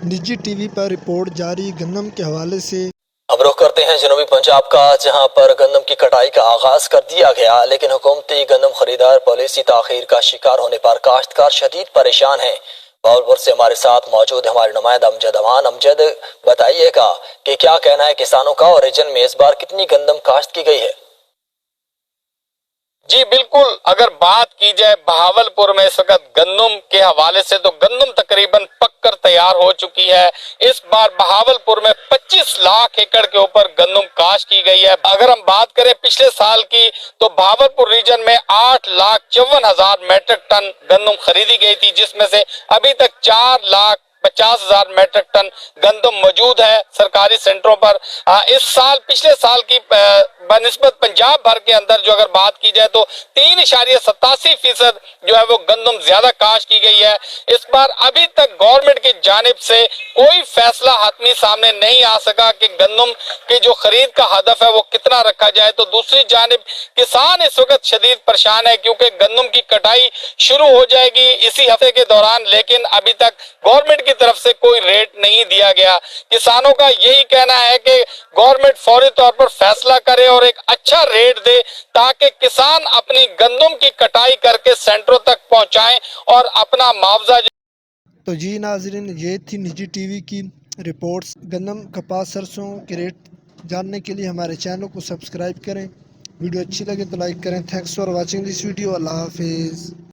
निजी टीवी पर रिपोर्ट जारी गंदम के हवाले से। अब रुख करते हैं जनूबी पंजाब का, जहां पर गंदम की कटाई का आगाज कर दिया गया, लेकिन हुकूमती गंदम खरीदार पॉलिसी ताखीर का शिकार होने पर काश्तकार शदीद परेशान हैं। भावलपुर से हमारे साथ मौजूद है हमारे नुमाइंदा अमजद अमान। अमजद, बताइएगा कि क्या कहना है किसानों का और रीजन में इस बार कितनी गंदम काश्त की गई है? जी बिल्कुल, अगर बात की जाए बहावलपुर में इस वक्त गंदम के हवाले से तो गंदम तकरीबन पककर तैयार हो चुकी है। इस बार बहावलपुर में 25 लाख एकड़ के ऊपर गंदम काश्त की गई है। अगर हम बात करें पिछले साल की तो बहावलपुर रीजन में 8,54,000 मेट्रिक टन गंदम खरीदी गई थी, जिसमें से अभी तक 4,50,000 मेट्रिक टन गंदम मौजूद है सरकारी सेंटरों पर। इस साल पिछले साल की बनिस्बत पंजाब भर के अंदर जो अगर बात की जाए तो 3.87% जो है वो गंदम ज्यादा काश्त की गई है। इस बार अभी तक गवर्नमेंट की जानिब से कोई फैसला हातमी सामने नहीं आ सका कि गंदम की जो खरीद का हदफ है वो कितना रखा जाए। तो दूसरी जानिब किसान इस वक्त शदीद परेशान है, क्योंकि गंदम की कटाई शुरू हो जाएगी इसी हफ्ते के दौरान, लेकिन अभी तक गवर्नमेंट की तरफ से कोई रेट नहीं दिया गया। किसानों का यही कहना है कि गवर्नमेंट फौरी तौर पर फैसला करे और एक अच्छा रेट दे, ताकि किसान अपनी गंदम की कटाई करके सेंटरों तक पहुंचाएं और अपना मुआवजा। तो जी नाजरीन, ये थी निजी टीवी की रिपोर्ट्स। गंदम, कपास, सरसों के रेट जानने के लिए हमारे चैनल को सब्सक्राइब करें। वीडियो अच्छी लगे तो लाइक करें। Thanks for watching this video. अल्लाह हाफिज़।